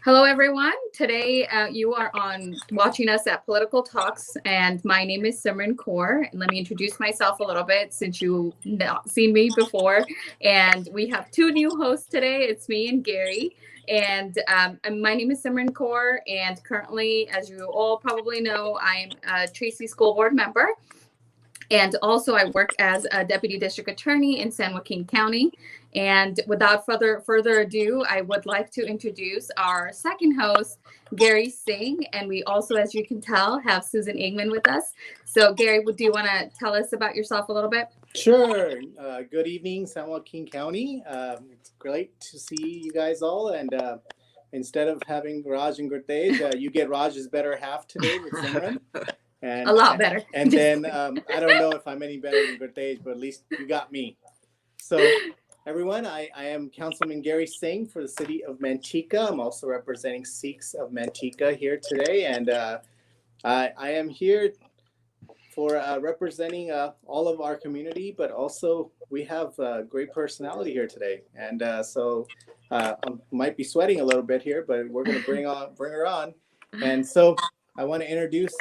Hello, everyone. Today, you are watching us at Political Talks, and my name is Simran Kaur. And let me introduce myself a little bit since you've not seen me before. And we have two new hosts today. It's me and Gary. And my name is Simran Kaur, and currently, as you all probably know, I'm a Tracy School Board member. And also, I work as a deputy district attorney in San Joaquin County. And without further ado, I would like to introduce our second host, Gary Singh. And we also, as you can tell, have Susan Eggman with us. So, Gary, do you want to tell us about yourself a little bit? Sure. Good evening, San Joaquin County. It's great to see you guys all. And instead of having Raj and Gurtej, you get Raj's better half today with Simran. And, a lot better. And then I don't know if I'm any better than Gurtej, but at least you got me. So everyone, I am Councilman Gary Singh for the city of Manteca. I'm also representing Sikhs of Manteca here today. And I am here for representing all of our community, but also we have a great personality here today. And so I might be sweating a little bit here, but we're going to bring her on. And so I want to introduce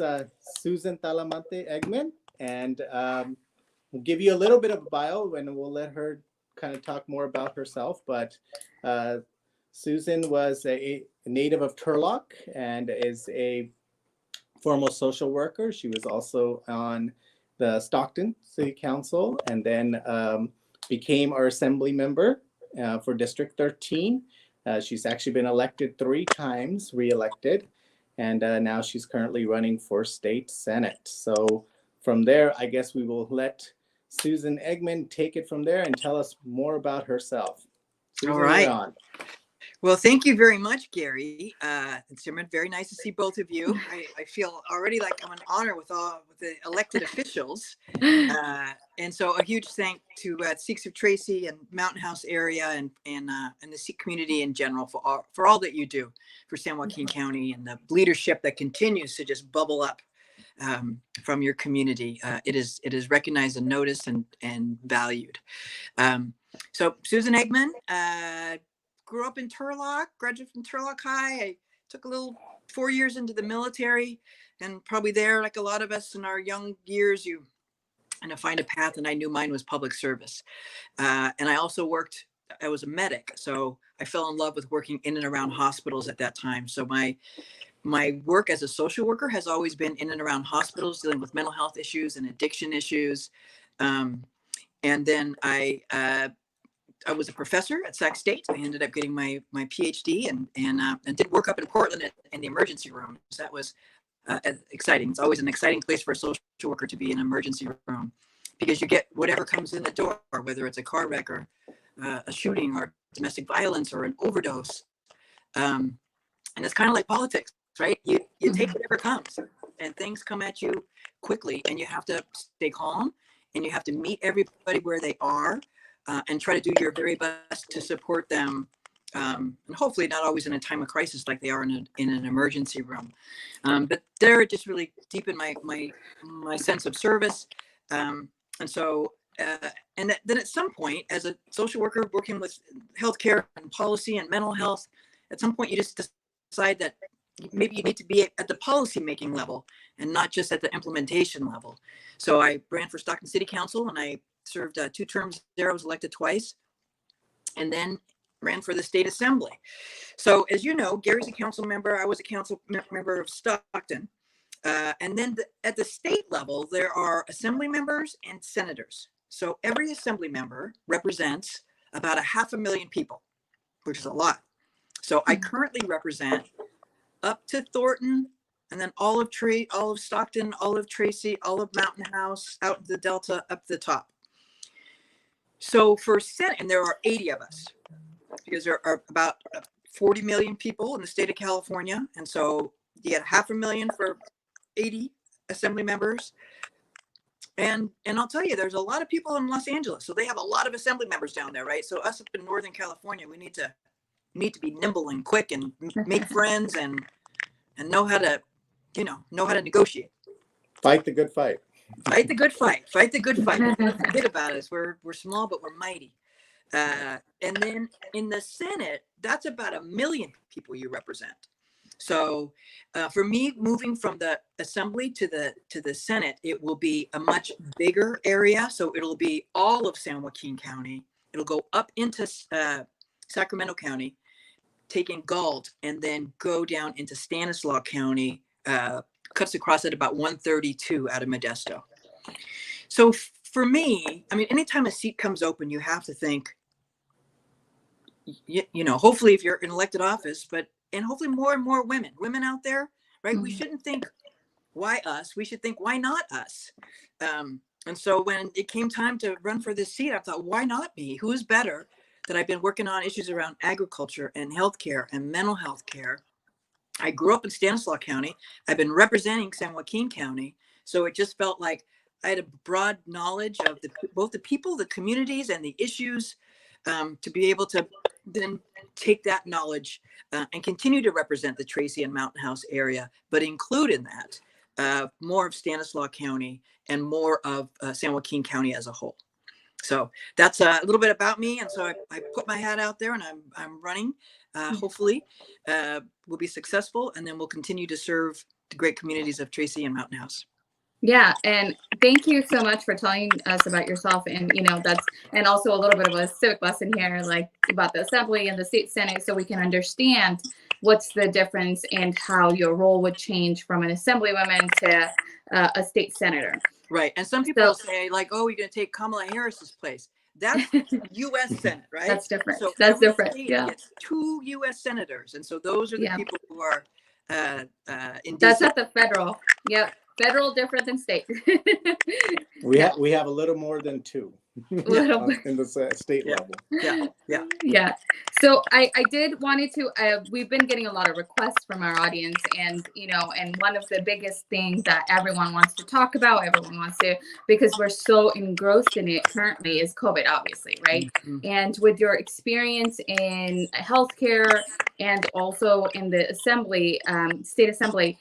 Susan Talamantes Eggman, and we'll give you a little bit of a bio, and we'll let her kind of talk more about herself. But Susan was a native of Turlock and is a former social worker. She was also on the Stockton City Council, and then became our assembly member for District 13. She's actually been elected 3 times, re-elected. And now she's currently running for state senate. So from there, I guess we will let Susan Eggman take it from there and tell us more about herself. Susan, all right. You're on. Well, thank you very much, Gary. And Simran, very nice to see both of you. I feel already like I'm an honor with the elected officials. And so a huge thank to Sikhs of Tracy and Mountain House area and the Sikh community in general for all that you do for San Joaquin County and the leadership that continues to just bubble up from your community. It is recognized and noticed and valued. So Susan Eggman, grew up in Turlock, graduated from Turlock High. I took a little 4 years into the military, and probably there, like a lot of us in our young years, you kind of find a path, and I knew mine was public service. And I also I was a medic, so I fell in love with working in and around hospitals at that time. So my work as a social worker has always been in and around hospitals, dealing with mental health issues and addiction issues. And then I was a professor at Sac State. I ended up getting my PhD and did work up in Portland in the emergency room. So that was exciting. It's always an exciting place for a social worker to be in an emergency room, because you get whatever comes in the door, whether it's a car wreck or a shooting or domestic violence or an overdose. And it's kind of like politics, right? You take whatever comes, and things come at you quickly, and you have to stay calm, and you have to meet everybody where they are. And try to do your very best to support them, and hopefully not always in a time of crisis like they are in an emergency room. But they're just really deep in my sense of service. And so, and then at some point, as a social worker working with healthcare and policy and mental health, at some point you just decide that maybe you need to be at the policy making level and not just at the implementation level. So I ran for Stockton City Council, and I served 2 terms there. I was elected twice, and then ran for the state assembly. So as you know, Gary's a council member. I was a council member of Stockton. And then at the state level, there are assembly members and senators. So every assembly member represents about 500,000 people, which is a lot. So I currently represent up to Thornton, and then all of Stockton, all of Tracy, all of Mountain House, out in the Delta, up the top. So for Senate, and there are 80 of us, because there are about 40 million people in the state of California. And so you get 500,000 for 80 assembly members. And I'll tell you, there's a lot of people in Los Angeles. So they have a lot of assembly members down there, right? So us up in Northern California, we need to be nimble and quick and make friends and know how to negotiate. Fight the good fight. Fight the good fight. Fight the good fight. What's good about us? We're small, but we're mighty. And then in the Senate, that's about 1 million people you represent. So for me, moving from the Assembly to the Senate, it will be a much bigger area. So it'll be all of San Joaquin County. It'll go up into Sacramento County, taking Galt, and then go down into Stanislaus County, cuts across at about 132 out of Modesto. So for me, I mean, anytime a seat comes open, you have to think, you know, hopefully if you're in elected office, and hopefully more and more women out there, right? Mm-hmm. We shouldn't think, why us? We should think, why not us? And so when it came time to run for this seat, I thought, why not me? Who is better? That I've been working on issues around agriculture and healthcare and mental health care. I grew up in Stanislaus County. I've been representing San Joaquin County. So it just felt like I had a broad knowledge of both the people, the communities, and the issues, to be able to then take that knowledge and continue to represent the Tracy and Mountain House area, but include in that more of Stanislaus County and more of San Joaquin County as a whole. So that's a little bit about me. And so I put my hat out there and I'm running. Hopefully we'll be successful, and then we'll continue to serve the great communities of Tracy and Mountain House. Yeah, and thank you so much for telling us about yourself, and you know, that's, and also a little bit of a civic lesson here, like about the Assembly and the State Senate, so we can understand what's the difference and how your role would change from an Assemblywoman to a state senator. Right, and some people say like, "Oh, you're going to take Kamala Harris's place." That's U.S. Senate, right? That's different. So that's different. Yeah, gets 2 U.S. senators, and so those are the people who are in. That's at the federal. Yep. Federal different than state. we have a little more than 2 in the state level. Yeah. So I did wanted to. We've been getting a lot of requests from our audience, and you know, and one of the biggest things that everyone wants to talk about, because we're so engrossed in it currently, is COVID, obviously, right? Mm-hmm. And with your experience in healthcare and also in the Assembly, State Assembly,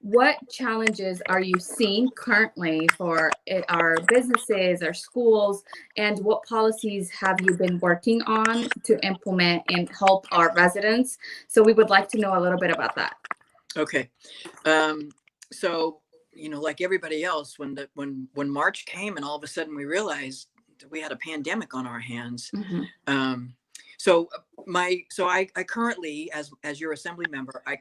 what challenges are you seeing currently for our businesses, our schools, and what policies have you been working on to implement and help our residents? So we would like to know a little bit about that. Okay. So, you know, like everybody else, when March came and all of a sudden we realized that we had a pandemic on our hands. Mm-hmm. So I currently, as your Assembly member, I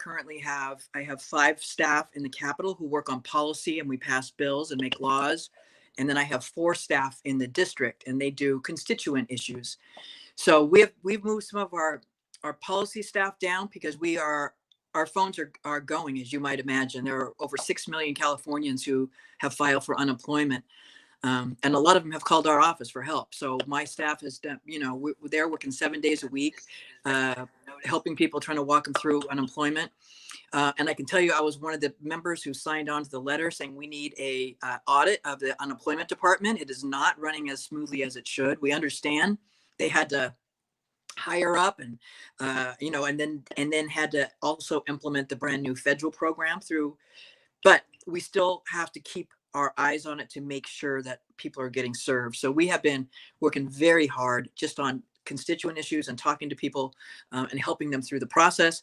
have 5 staff in the Capitol who work on policy, and we pass bills and make laws. And then I have 4 staff in the district, and they do constituent issues. So we've moved some of our policy staff down because our phones are going, as you might imagine. There are over 6 million Californians who have filed for unemployment. And a lot of them have called our office for help. So my staff has done, you know, they're working 7 days a week, helping people, trying to walk them through unemployment. And I can tell you, I was one of the members who signed on to the letter saying we need a audit of the unemployment department. It is not running as smoothly as it should. We understand they had to hire up and, you know, and then had to also implement the brand new federal program but we still have to keep our eyes on it to make sure that people are getting served. So we have been working very hard just on constituent issues and talking to people and helping them through the process.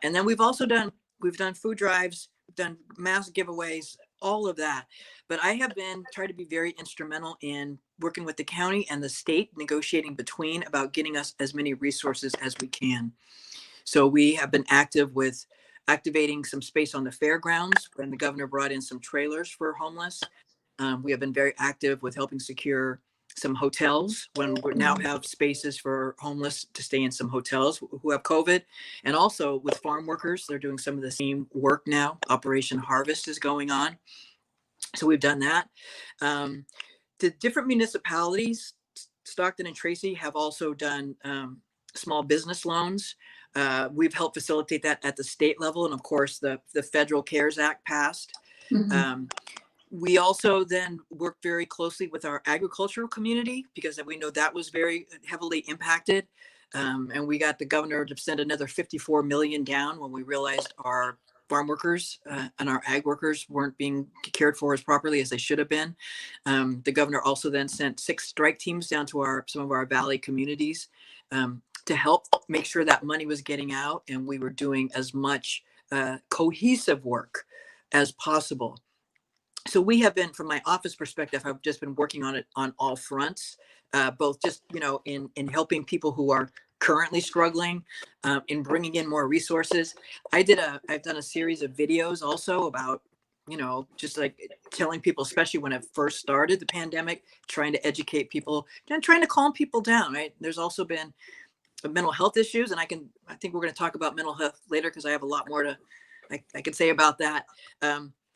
And then we've done food drives, we've done mass giveaways, all of that. But I have been trying to be very instrumental in working with the county and the state, negotiating between about getting us as many resources as we can. So we have been active with activating some space on the fairgrounds when the governor brought in some trailers for homeless. We have been very active with helping secure some hotels when we now have spaces for homeless to stay in some hotels who have COVID. And also with farm workers, they're doing some of the same work now. Operation Harvest is going on. So we've done that. The different municipalities, Stockton and Tracy, have also done small business loans. We've helped facilitate that at the state level. And of course, the Federal CARES Act passed. Mm-hmm. We also then work very closely with our agricultural community because we know that was very heavily impacted. And we got the governor to send another $54 million down when we realized our farm workers and our ag workers weren't being cared for as properly as they should have been. The governor also then sent 6 strike teams down to some of our valley communities to help make sure that money was getting out, and we were doing as much cohesive work as possible. So we have been, from my office perspective, I've just been working on it on all fronts, both just, in helping people who are currently struggling, in bringing in more resources. I've done a series of videos also about, just like telling people, especially when it first started, the pandemic, trying to educate people and trying to calm people down, right? There's also been mental health issues, and I think we're going to talk about mental health later, because I have a lot more I can say about that.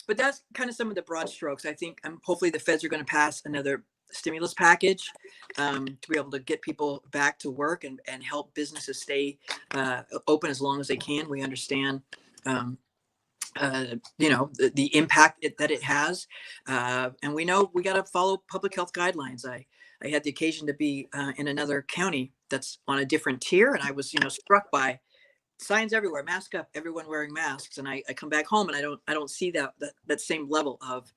But that's kind of some of the broad strokes. I think hopefully the feds are going to pass another stimulus package to be able to get people back to work and help businesses stay open as long as they can. We understand, the impact that it has. And we know we got to follow public health guidelines. I had the occasion to be in another county that's on a different tier, and I was, struck by signs everywhere, mask up, everyone wearing masks. And I come back home and I don't see that same level of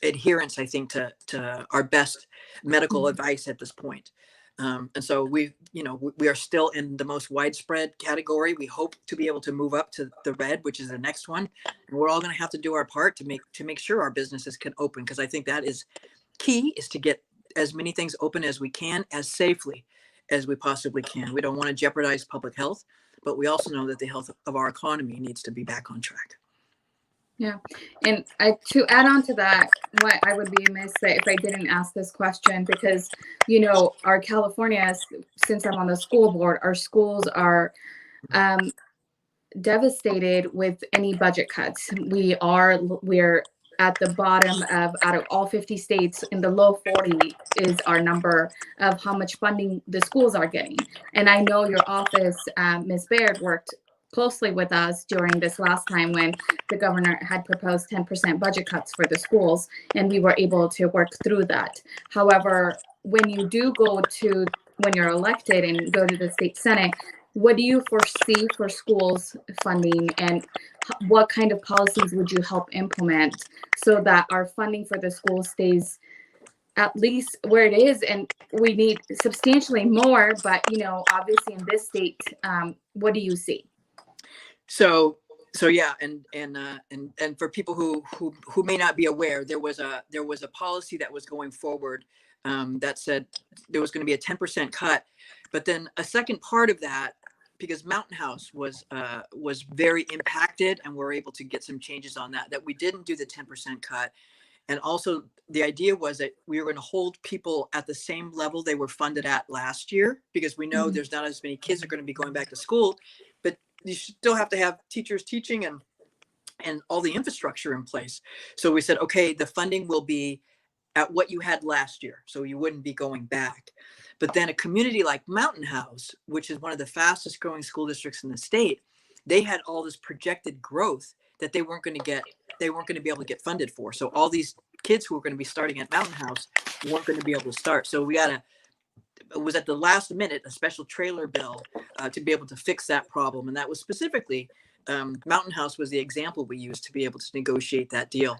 adherence, I think, to our best medical advice at this point. And so we are still in the most widespread category. We hope to be able to move up to the red, which is the next one. And we're all going to have to do our part to make sure our businesses can open, because I think that is key, is to get as many things open as we can, as safely as we possibly can. We don't want to jeopardize public health, but we also know that the health of our economy needs to be back on track. Yeah. And to add on to that, what I would be amiss if I didn't ask this question, because, our California, since I'm on the school board, our schools are devastated with any budget cuts. We're at the bottom out of all 50 states, in the low 40 is our number of how much funding the schools are getting. And I know your office, Ms. Baird, worked closely with us during this last time when the governor had proposed 10% budget cuts for the schools, and we were able to work through that. However, when you're elected and go to the state Senate, what do you foresee for schools funding, and what kind of policies would you help implement so that our funding for the school stays at least where it is? And we need substantially more, but obviously in this state, what do you see? So yeah, and for people who may not be aware, there was a policy that was going forward that said there was going to be a 10% cut, but then a second part of that, because Mountain House was very impacted, and we're able to get some changes on that we didn't do the 10% cut. And also the idea was that we were going to hold people at the same level they were funded at last year, because we know there's not as many kids are going to be going back to school, but you still have to have teachers teaching and all the infrastructure in place. So we said, okay, the funding will be at what you had last year, so you wouldn't be going back. But then a community like Mountain House, which is one of the fastest growing school districts in the state, they had all this projected growth that they weren't going to be able to get funded for. So all these kids who were going to be starting at Mountain House weren't going to be able to start. So it was at the last minute, a special trailer bill to be able to fix that problem. And that was specifically, Mountain House was the example we used to be able to negotiate that deal.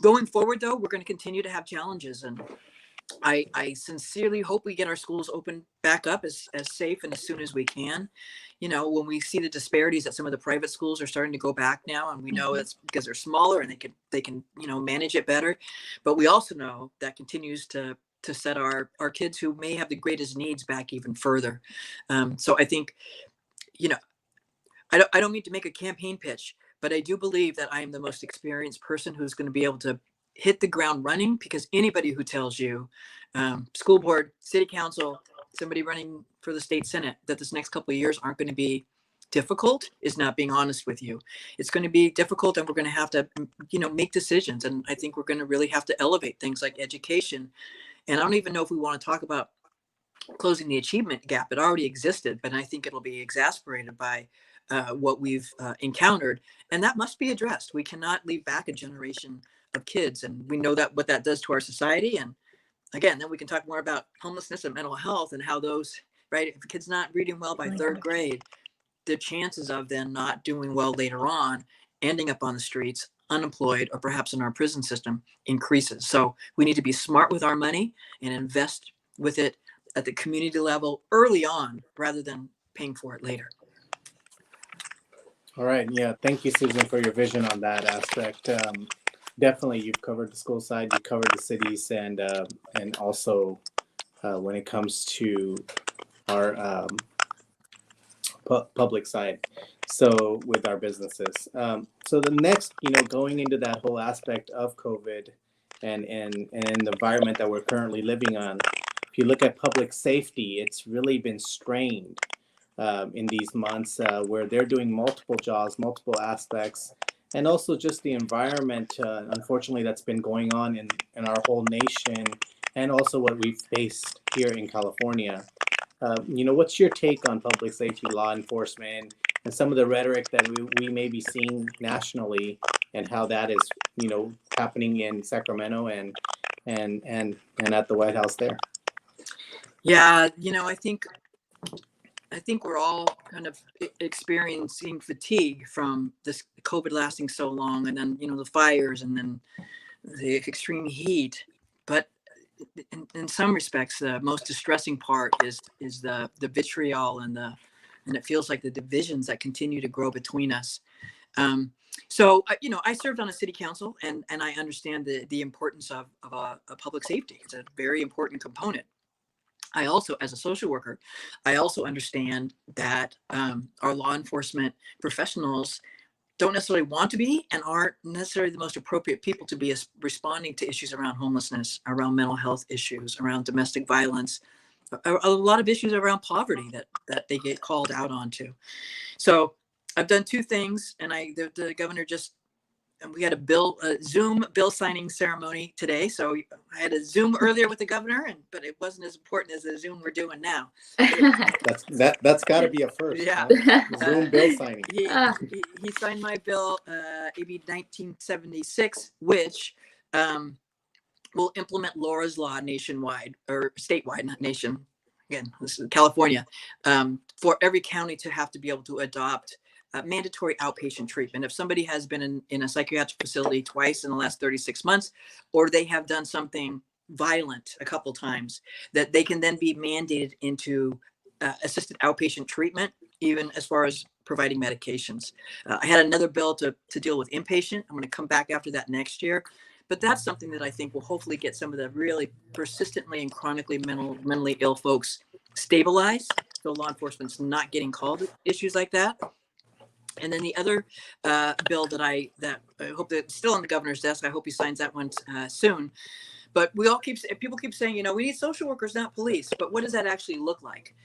Going forward, though, we're going to continue to have challenges. And I sincerely hope we get our schools open back up as safe and as soon as we can. When we see the disparities that some of the private schools are starting to go back now, and we know it's because they're smaller and they can manage it better. But we also know that continues to set our kids who may have the greatest needs back even further. So I think, I don't mean to make a campaign pitch, but I do believe that I am the most experienced person who's going to be able to hit the ground running, because anybody who tells you, school board, city council, somebody running for the state Senate, that this next couple of years aren't going to be difficult is not being honest with you. It's going to be difficult, and we're going to have to, make decisions. And I think we're going to really have to elevate things like education. And I don't even know if we want to talk about closing the achievement gap. It already existed, but I think it'll be exacerbated by what we've encountered. And that must be addressed. We cannot leave back a generation of kids. And we know that what that does to our society. And again, then we can talk more about homelessness and mental health and how those, right? If a kid's not reading well by third grade, the chances of them not doing well later on, ending up on the streets, unemployed, or perhaps in our prison system increases. So we need to be smart with our money and invest with it at the community level early on rather than paying for it later. All right. Yeah. Thank you, Susan, for your vision on that aspect. Definitely, you've covered the school side, you covered the cities, and also when it comes to our public side. So with our businesses. So the next, going into that whole aspect of COVID and the environment that we're currently living on, if you look at public safety, it's really been strained in these months where they're doing multiple jobs, multiple aspects, and also just the environment, unfortunately, that's been going on in our whole nation, and also what we've faced here in California. What's your take on public safety, law enforcement, and some of the rhetoric that we may be seeing nationally, and how that is, happening in Sacramento and at the White House there? Yeah, I think we're all kind of experiencing fatigue from this COVID lasting so long, and then the fires, and then the extreme heat. But in some respects, the most distressing part is the vitriol and it feels like the divisions that continue to grow between us. So I served on a city council, and I understand the importance of a public safety. It's a very important component. I also, as a social worker, I also understand that our law enforcement professionals don't necessarily want to be and aren't necessarily the most appropriate people to be responding to issues around homelessness, around mental health issues, around domestic violence, a lot of issues around poverty that they get called out onto. So I've done two things, and the governor and we had a Zoom bill signing ceremony today. So I had a Zoom earlier with the governor, but it wasn't as important as the Zoom we're doing now. That's got to be a first. Yeah. Huh? Zoom bill signing. He signed my bill, AB 1976, which will implement Laura's Law nationwide, or statewide, not nation. Again, this is California, for every county to have to be able to adopt mandatory outpatient treatment. If somebody has been in a psychiatric facility twice in the last 36 months, or they have done something violent a couple times, that they can then be mandated into assisted outpatient treatment, even as far as providing medications. I had another bill to deal with inpatient. I'm going to come back after that next year. But that's something that I think will hopefully get some of the really persistently and chronically mentally ill folks stabilized, so law enforcement's not getting called issues like that. And then the other bill that I hope that's still on the governor's desk, I hope he signs that one soon. But people keep saying, we need social workers, not police. But what does that actually look like?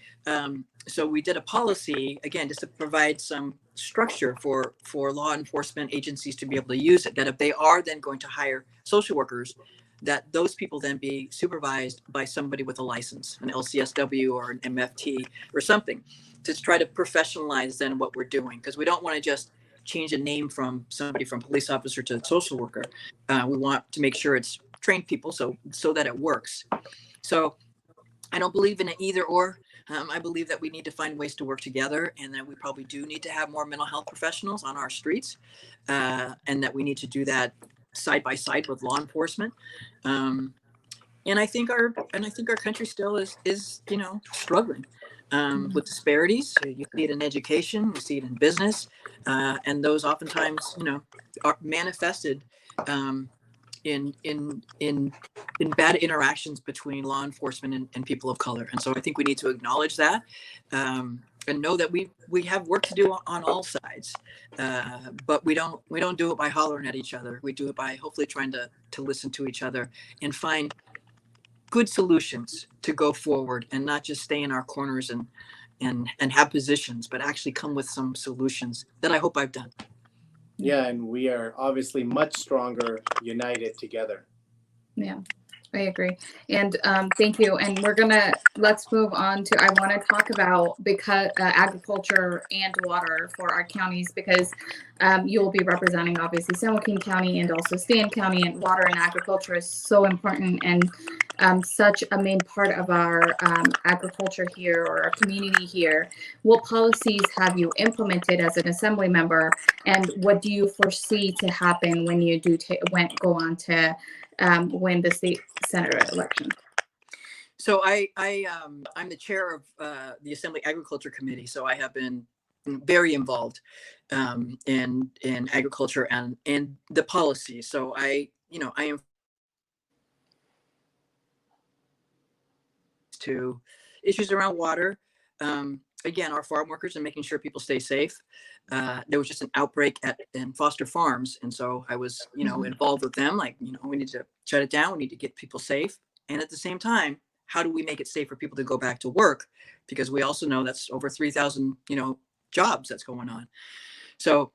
So we did a policy, again, just to provide some structure for law enforcement agencies to be able to use it, that if they are then going to hire social workers, that those people then be supervised by somebody with a license, an LCSW or an MFT or something, to try to professionalize then what we're doing. Because we don't want to just change a name from somebody from police officer to social worker. We want to make sure it's trained people so that it works. So I don't believe in an either or. I believe that we need to find ways to work together, and that we probably do need to have more mental health professionals on our streets, and that we need to do that side by side with law enforcement. And I think our country still is struggling with disparities. You see it in education, you see it in business, and those oftentimes are manifested in bad interactions between law enforcement and people of color. And so I think we need to acknowledge that, and know that we have work to do on all sides, but we don't do it by hollering at each other. We do it by hopefully trying to listen to each other and find good solutions to go forward, and not just stay in our corners and have positions, but actually come with some solutions that I hope I've done. Yeah, and we are obviously much stronger united together. Yeah. I agree. And thank you. And let's move on to, I want to talk about because agriculture and water for our counties, because you'll be representing obviously San Joaquin County and also Stan County, and water and agriculture is so important and such a main part of our agriculture here or our community here. What policies have you implemented as an assembly member, and what do you foresee to happen when you do go on to win the state senator election? So I'm the chair of the Assembly Agriculture Committee. So I have been very involved in agriculture and the policy. So I am to issues around water. Again, our farm workers and making sure people stay safe. There was just an outbreak in Foster Farms, and so I was, involved with them. Like, we need to shut it down. We need to get people safe, and at the same time, how do we make it safe for people to go back to work? Because we also know that's over 3,000, jobs that's going on. So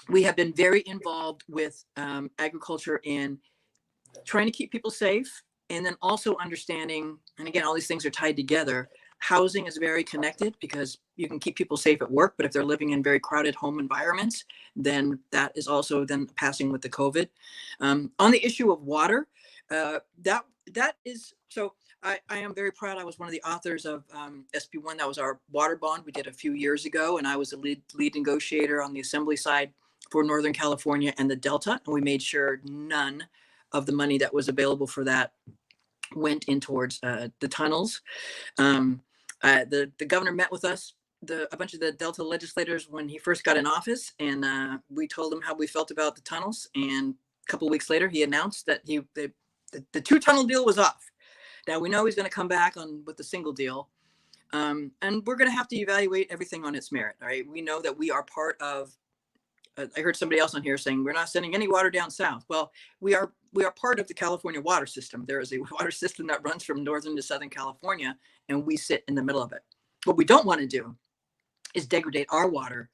we have been very involved with agriculture in trying to keep people safe, and then also understanding, and again, all these things are tied together. Housing is very connected because you can keep people safe at work, but if they're living in very crowded home environments, then that is also then passing with the COVID. On the issue of water, that is so. I am very proud. I was one of the authors of SB1. That was our water bond we did a few years ago, and I was the lead negotiator on the assembly side for Northern California and the Delta, and we made sure none of the money that was available for that went in towards the tunnels. The governor met with us, a bunch of the Delta legislators, when he first got in office, and we told him how we felt about the tunnels. And a couple of weeks later, he announced that the two tunnel deal was off. Now we know he's going to come back with the single deal, and we're going to have to evaluate everything on its merit. All right, we know that we are part of. I heard somebody else on here saying we're not sending any water down south. Well, we are part of the California water system. There is a water system that runs from northern to southern California, and we sit in the middle of it. What we don't want to do is degrade our water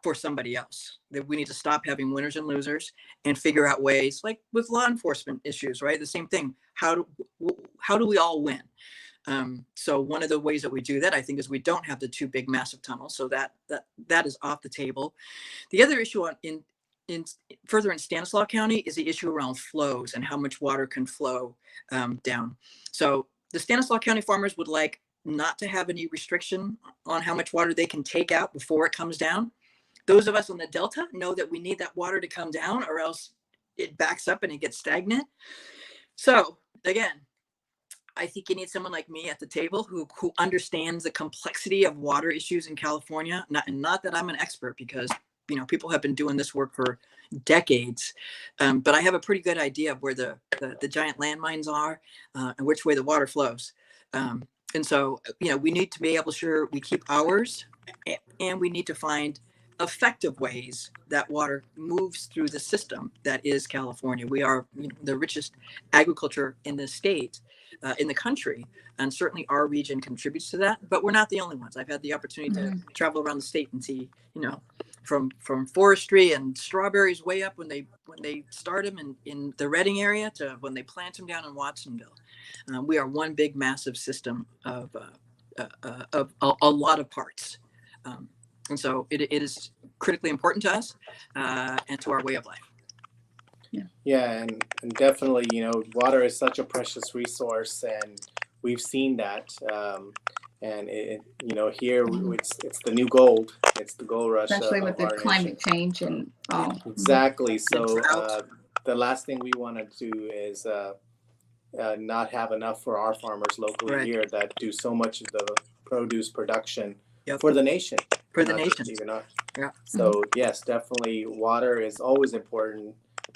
for somebody else. That we need to stop having winners and losers and figure out ways, like with law enforcement issues, right? The same thing. How do we all win? So one of the ways that we do that, I think, is we don't have the two big massive tunnels. So that is off the table. The other issue in further in Stanislaus County is the issue around flows and how much water can flow down. So the Stanislaus County farmers would like not to have any restriction on how much water they can take out before it comes down. Those of us on the Delta know that we need that water to come down, or else it backs up and it gets stagnant. So again, I think you need someone like me at the table who understands the complexity of water issues in California. Not that I'm an expert, because people have been doing this work for decades, but I have a pretty good idea of where the giant landmines are and which way the water flows. And so we need to be able to sure we keep ours, and we need to find effective ways that water moves through the system that is California. We are the richest agriculture in the state, in the country, and certainly our region contributes to that, but we're not the only ones. I've had the opportunity to travel around the state and see, from forestry and strawberries way up when they start them in the Redding area to when they plant them down in Watsonville. We are one big massive system of a lot of parts. And so it is critically important to us and to our way of life. Yeah, and definitely, water is such a precious resource, and we've seen that. And here it's the new gold. It's the gold rush, especially with the climate change and all. Exactly. So the last thing we want to do is not have enough for our farmers locally here that do so much of the produce production for the nation. For the nation. So yes, definitely, water is always important,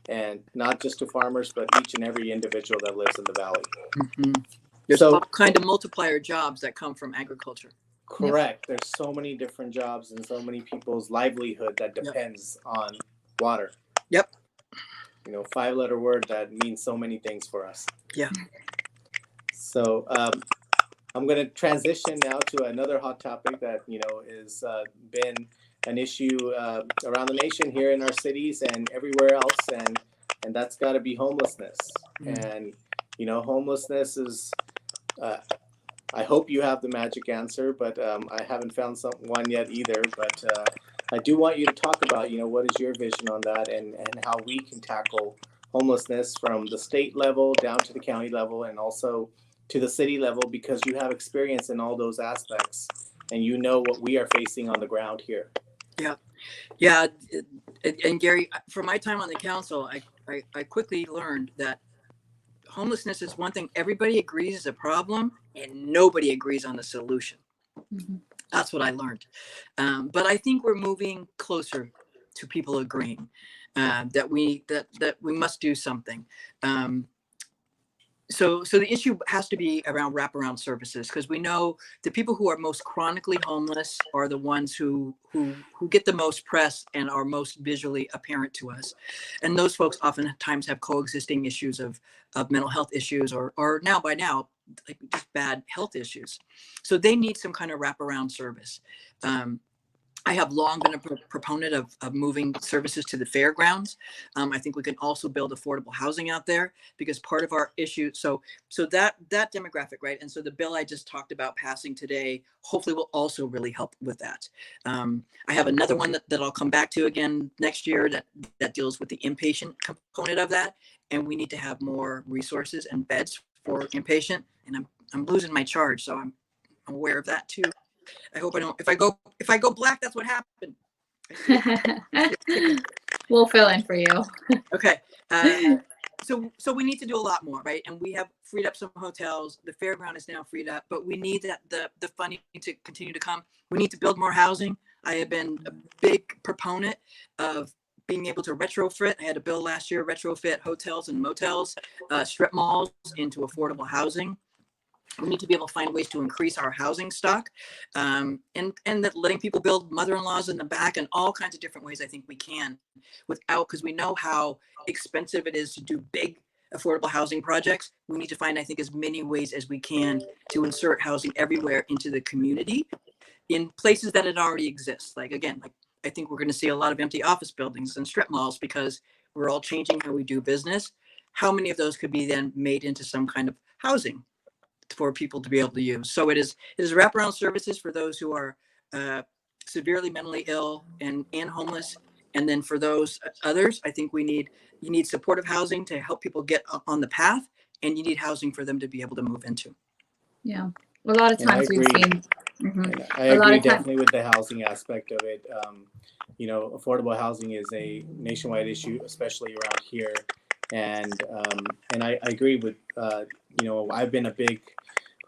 and not just to farmers, but each and every individual that lives in the valley. There's all kind of multiplier jobs that come from agriculture. Correct. There's so many different jobs and so many people's livelihood that depends on water. 5-letter word that means so many things for us. So I'm going to transition now to another hot topic that is been an issue around the nation, here in our cities and everywhere else, and that's got to be homelessness. And homelessness is, I hope you have the magic answer, but I haven't found one yet either. But I do want you to talk about, what is your vision on that, and how we can tackle homelessness from the state level down to the county level and also to the city level, because you have experience in all those aspects and you know what we are facing on the ground here. Yeah. Yeah. And Gary, from my time on the council, I quickly learned that homelessness is one thing everybody agrees is a problem and nobody agrees on the solution. Mm-hmm. That's what I learned. But I think we're moving closer to people agreeing that we must do something. So the issue has to be around wraparound services, because we know the people who are most chronically homeless are the ones who get the most press and are most visually apparent to us. And those folks oftentimes have coexisting issues of mental health issues or now like just bad health issues. So they need some kind of wraparound service. I have long been a proponent of moving services to the fairgrounds. I think we can also build affordable housing out there, because part of our issue, so that demographic, right? And so the bill I just talked about passing today, hopefully will also really help with that. I have another one that I'll come back to again next year that deals with the inpatient component of that. And we need to have more resources and beds for inpatient. And I'm losing my charge, so I'm aware of that too. I hope I don't. If I go black, that's what happened. We'll fill in for you. Okay. So we need to do a lot more, right? And we have freed up some hotels. The fairground is now freed up, but we need the funding to continue to come. We need to build more housing. I have been a big proponent of being able to retrofit. I had a bill last year, retrofit hotels and motels, strip malls into affordable housing. We need to be able to find ways to increase our housing stock, and that letting people build mother-in-laws in the back, and all kinds of different ways I think we can because we know how expensive it is to do big affordable housing projects. We need to find, I think, as many ways as we can to insert housing everywhere into the community in places that it already exists. Like I think we're going to see a lot of empty office buildings and strip malls because we're all changing how we do business. How many of those could be then made into some kind of housing for people to be able to use? So it is wraparound services for those who are severely mentally ill and homeless. And then for those others, I think you need supportive housing to help people get on the path, and you need housing for them to be able to move into. Yeah. A lot of times we've seen. Mm-hmm. I agree definitely with the housing aspect of it. Affordable housing is a nationwide issue, especially around here. And I agree with, I've been a big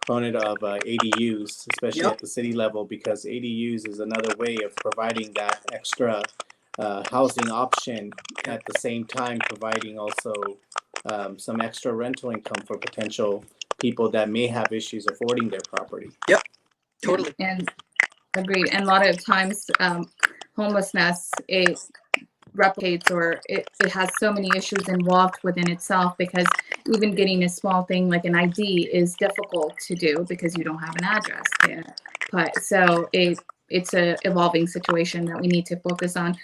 proponent of ADUs, especially at the city level, because ADUs is another way of providing that extra housing option, at the same time providing also some extra rental income for potential people that may have issues affording their property. Yep, totally. And agreed. And a lot of times homelessness, it replicates, or it has so many issues involved within itself, because even getting a small thing like an ID is difficult to do because you don't have an address to put. So it's a evolving situation that we need to focus on.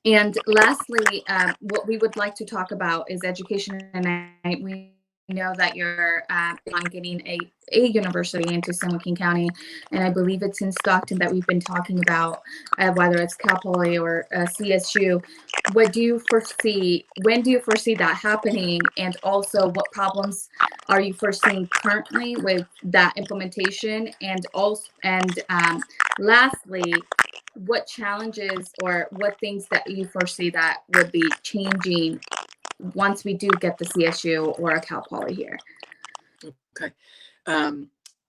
And lastly, what we would like to talk about is education. And we know that you're on getting a university into San Joaquin County, and I believe it's in Stockton that we've been talking about, whether it's Cal Poly or CSU. What do you foresee? When do you foresee that happening? And also, what problems are you foreseeing currently with that implementation? And lastly, what challenges or what things that you foresee that would be changing once we do get the CSU or a Cal Poly here? Okay.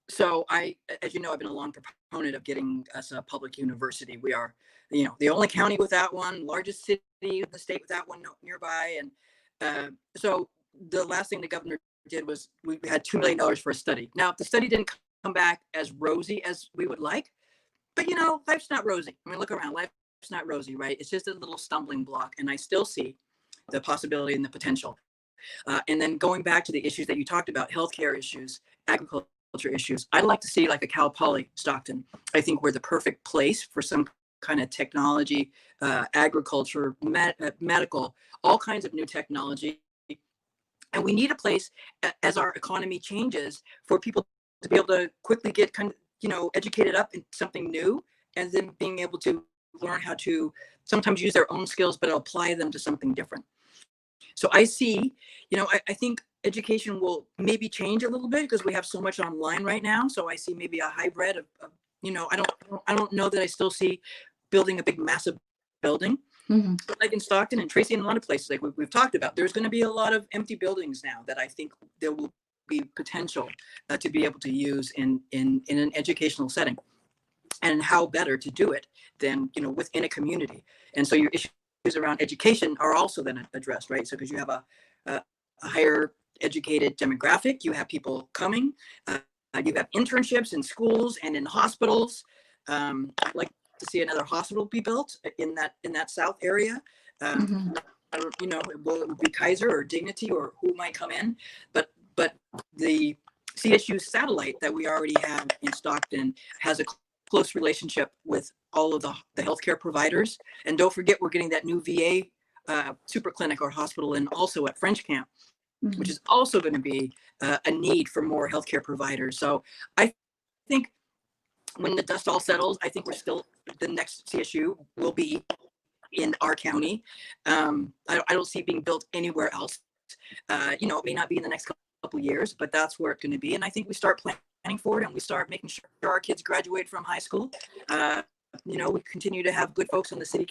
So as you know, I've been a long proponent of getting us a public university. We are, the only county without one, largest city in the state without one nearby. And so the last thing the governor did was we had $2 million for a study. Now, the study didn't come back as rosy as we would like, but life's not rosy. I mean, look around, life's not rosy, right? It's just a little stumbling block. And I still see the possibility and the potential. And then going back to the issues that you talked about, healthcare issues, agriculture issues, I'd like to see like a Cal Poly Stockton. I think we're the perfect place for some kind of technology, agriculture, medical, all kinds of new technology. And we need a place as our economy changes for people to be able to quickly get kind of, educated up in something new, and then being able to learn how to sometimes use their own skills, but apply them to something different. So I see, I think education will maybe change a little bit because we have so much online right now. So I see maybe a hybrid of I don't know that I still see building a big, massive building. Mm-hmm. Like in Stockton and Tracy and a lot of places like we've talked about, there's going to be a lot of empty buildings now that I think there will be potential to be able to use in an educational setting. And how better to do it than, within a community. And so your issues around education are also then addressed, right? So because you have a higher educated demographic, you have people coming, you have internships in schools and in hospitals. I'd like to see another hospital be built in that South area. Mm-hmm. I don't, will it be Kaiser or Dignity or who might come in, but the CSU satellite that we already have in Stockton has a close relationship with all of the healthcare providers. And don't forget, we're getting that new VA super clinic or hospital in also at French Camp, Mm-hmm. which is also going to be a need for more healthcare providers. So I think when the dust all settles, I think the next CSU will be in our county. I don't see it being built anywhere else. It may not be in the next couple of years, but that's where it's going to be. And I think we start planning for it, and we start making sure our kids graduate from high school. We continue to have good folks on the city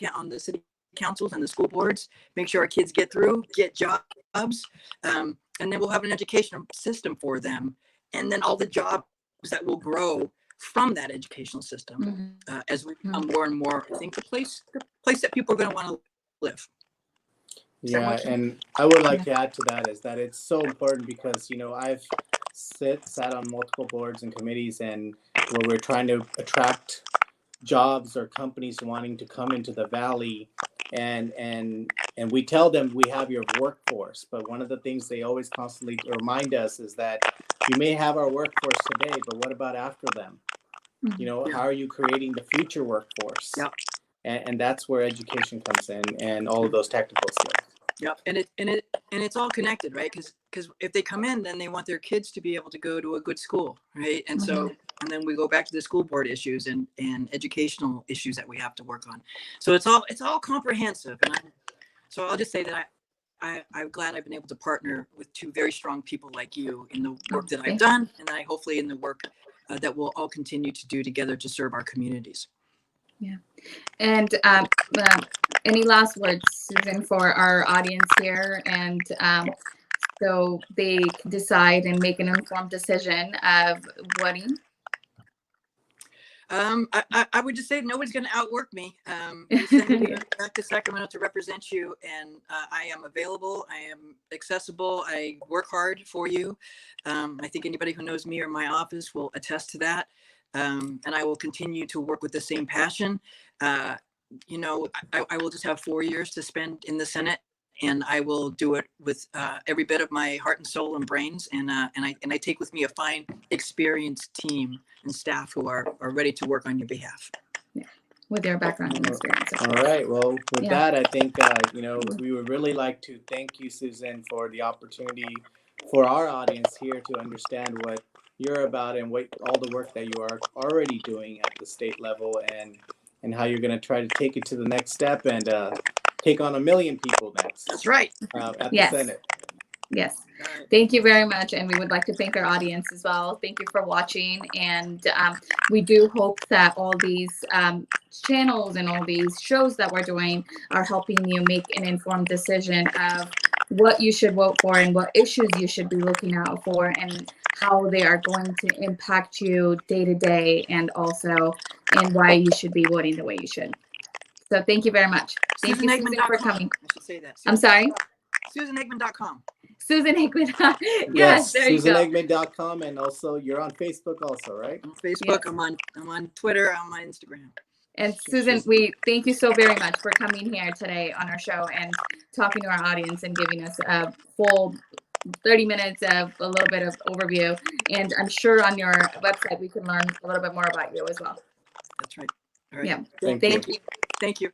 councils and the school boards, make sure our kids get through, get jobs, and then we'll have an educational system for them, and then all the jobs that will grow from that educational system as we become more and more, I think, the place that people are going to want to live. Yeah, and I would like to add to that is that it's so important because, I've sat on multiple boards and committees and where we're trying to attract jobs or companies wanting to come into the valley, and we tell them we have your workforce, but one of the things they always constantly remind us is that you may have our workforce today, but what about after them? How are you creating the future workforce? Yep. And that's where education comes in and all of those technical skills. Yeah, and it's all connected, right? Because if they come in, then they want their kids to be able to go to a good school, right? And so, and then we go back to the school board issues and educational issues that we have to work on. So it's all comprehensive. And so I'll just say that I'm glad I've been able to partner with two very strong people like you in the work that I've done, and I hopefully in the work that we'll all continue to do together to serve our communities. Yeah. And any last words, Susan, for our audience here, and so they can decide and make an informed decision of voting? I would just say nobody's going to outwork me. You send me back to Sacramento to represent you, and I am available. I am accessible. I work hard for you. I think anybody who knows me or my office will attest to that. And I will continue to work with the same passion. I will just have 4 years to spend in the Senate, and I will do it with every bit of my heart and soul and brains. And I take with me a fine, experienced team and staff who are ready to work on your behalf. Yeah, with their background and experience. All right. Well, with that, I think we would really like to thank you, Susan, for the opportunity for our audience here to understand what you're about and what all the work that you are already doing at the state level, and how you're going to try to take it to the next step and take on 1 million people next. That's right. At the Senate. Yes. Thank you very much. And we would like to thank our audience as well. Thank you for watching. And we do hope that all these channels and all these shows that we're doing are helping you make an informed decision of what you should vote for and what issues you should be looking out for and how they are going to impact you day to day, and also and why you should be voting the way you should. So thank you very much. Thank you, Susan, for coming. I should say that. I'm sorry? SusanEggman.com. Susan Eggman. Yes, there you go. SusanEggman.com, and also you're on Facebook also, right? On Facebook, yes. I'm on Twitter, I'm on Instagram. And Susan, we thank you so very much for coming here today on our show and talking to our audience and giving us a full 30 minutes of a little bit of overview. And I'm sure on your website we can learn a little bit more about you as well. That's right. All right. Yeah. Thank you. Thank you.